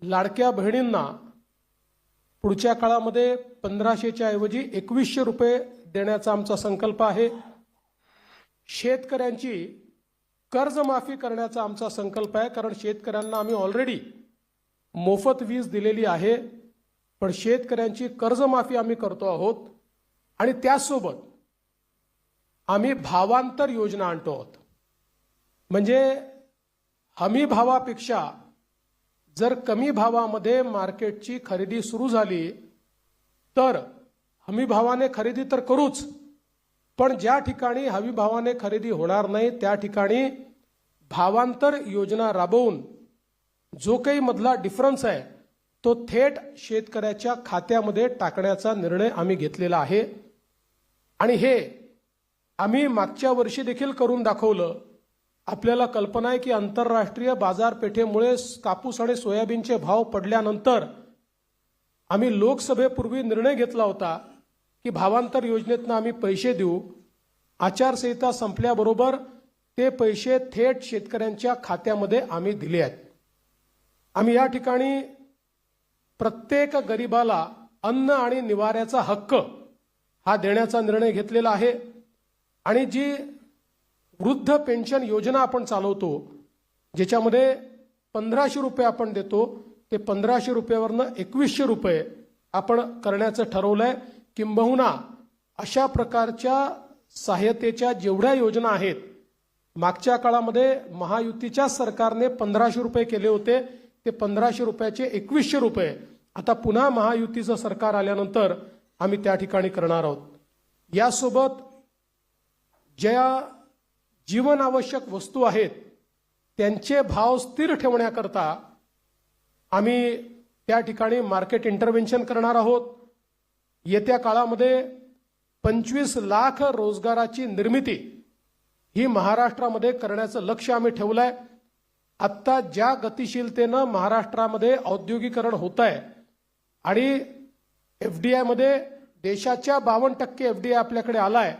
लाडक्या बहिणींना पुढच्या काळामध्ये 1500च्या ऐवजी 2100 रुपये देण्याचा आमचा संकल्प आहे। शेतकऱ्यांची कर्जमाफी करण्याचा आमचा संकल्प आहे, कारण शेतकऱ्यांना आम्ही ऑलरेडी मोफत वीज दिलेली आहे, पण शेतकऱ्यांची कर्जमाफी आम्ही करतो आहोत आणि त्यासोबत आम्ही भावांतर योजना आणतो आहोत। म्हणजे हमी भावापेक्षा जर कमी भावामध्ये मार्केटची खरेदी सुरू झाली तर हमी भावाने खरेदी तर करूच, पण ज्या ठिकाणी हमी भावाने खरेदी होणार नाही त्या ठिकाणी भावांतर योजना राबवून जो काही मधला डिफरन्स आहे तो थेट शेतकऱ्याच्या खात्यामध्ये टाकण्याचा निर्णय आम्ही घेतलेला आहे। आणि हे आम्ही मागच्या वर्षी देखील करून दाखवलं। आपल्याला कल्पना आहे की आंतरराष्ट्रीय बाजारपेठेमुळे कापूस आणि सोयाबीनचे भाव पडल्यानंतर आम्ही लोकसभेपूर्वी निर्णय घेतला होता की भावांतर योजनेतून आम्ही पैसे देऊ। आचारसंहिता संपल्याबरोबर ते पैसे थेट शेतकऱ्यांच्या खात्यामध्ये आम्ही दिले आहेत। आम्ही या ठिकाणी प्रत्येक गरिबाला अन्न आणि निवाऱ्याचा हक्क हा देण्याचा निर्णय घेतलेला आहे। आणि जी वृद्ध पेन्शन योजना आपण चालवतो, ज्याच्यामध्ये 1500 रुपये आपण देतो, ते 1500 रुपयावरनं 2100 रुपये आपण करण्याचं ठरवलंय। किंबहुना अशा प्रकारच्या सहाय्यतेच्या जेवढ्या योजना आहेत, मागच्या काळामध्ये महायुतीच्या सरकारने 1500 रुपये केले होते, ते 1500 रुपयाचे 2100 रुपये आता पुन्हा महायुतीचं सरकार आल्यानंतर आम्ही त्या ठिकाणी करणार आहोत। यासोबत ज्या जीवनावश्यक वस्तू आहेत त्यांचे भाव स्थिर ठेवण्याकरता आम्ही त्या ठिकाणी मार्केट इंटरव्हेन्शन करणार आहोत। येत्या काळामध्ये 25 लाख रोजगाराची निर्मिती ही महाराष्ट्रामध्ये करण्याचं लक्ष्य आम्ही ठेवलंय। आत्ता ज्या गतिशीलतेनं महाराष्ट्रामध्ये औद्योगिकरण होत आहे आणि एफडीआय मध्ये देशाच्या 52% एफडीआय आपल्याकडे आलाय,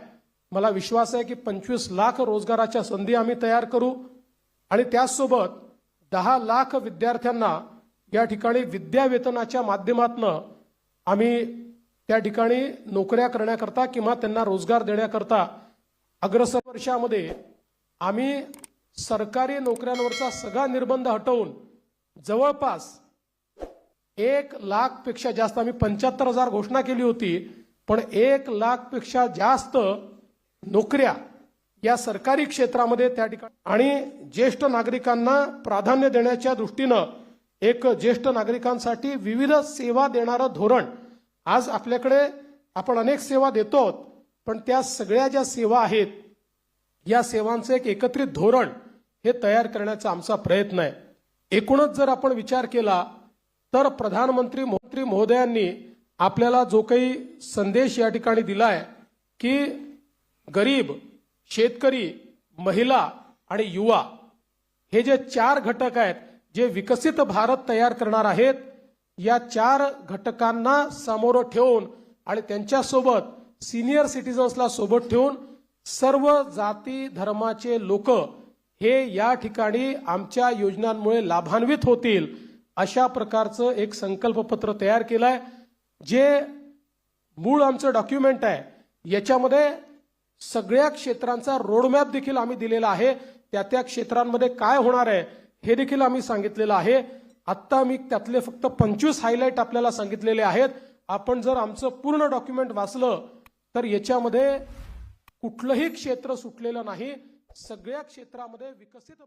मला विश्वास आहे की 25 लाख रोजगाराच्या संधी आम्ही तयार करू आणि त्याचसोबत 10 लाख विद्यार्थ्यांना या ठिकाणी विद्यावेतनाच्या माध्यमातून आम्ही त्या ठिकाणी नोकऱ्या करण्याकरता किंवा त्यांना रोजगार देण्याकरता अग्रसर वर्षामध्ये आम्ही सरकारी नोकऱ्यांवरचा सगळा निर्बंध हटवून जवळपास 1 लाखपेक्षा जास्त, आम्ही 75,000 घोषणा केली होती, पण 1 लाखपेक्षा जास्त नोकऱ्या या सरकारी क्षेत्रामध्ये त्या ठिकाणी आणि ज्येष्ठ नागरिकांना प्राधान्य देण्याच्या दृष्टीनं एक ज्येष्ठ नागरिकांसाठी विविध सेवा देणारं धोरण आज आपल्याकडे आपण अनेक सेवा देतो, पण त्या सगळ्या ज्या सेवा आहेत या सेवांचं एक एकत्रित धोरण हे तयार करण्याचा आमचा प्रयत्न आहे। एकूणच जर आपण विचार केला तर प्रधानमंत्री महोदयांनी आपल्याला जो काही संदेश या ठिकाणी दिलाय की गरीब, शेतकरी, महिला आणि युवा हे जे 4 घटक आहेत जे विकसित भारत तयार करणार आहेत, या 4 घटकांना समोर ठेवून आणि त्यांच्यासोबत सिनियर सिटीजन्सला सोबत ठेवून सर्व जाती धर्माचे लोक हे या ठिकाणी आमच्या योजनांमुळे लाभान्वित होतील अशा प्रकारचं एक संकल्पपत्र तयार केलंय। जे मूळ आमचं डॉक्युमेंट आहे याच्यामध्ये सगळ्या क्षेत्रांचा रोडमॅप देखील आम्ही दिलेला आहे। त्या क्षेत्रांमध्ये काय होणार आहे हे देखील आम्ही सांगितलेलं आहे। आत्ता मी त्यातले फक्त 25 हायलाइट आपल्याला सांगितलेले आहेत। आपण जर आमचं पूर्ण डॉक्युमेंट वाचलं तर याच्यामध्ये कुठलंही क्षेत्र सुटलेलं नाही। सगळ्या क्षेत्रामध्ये विकसित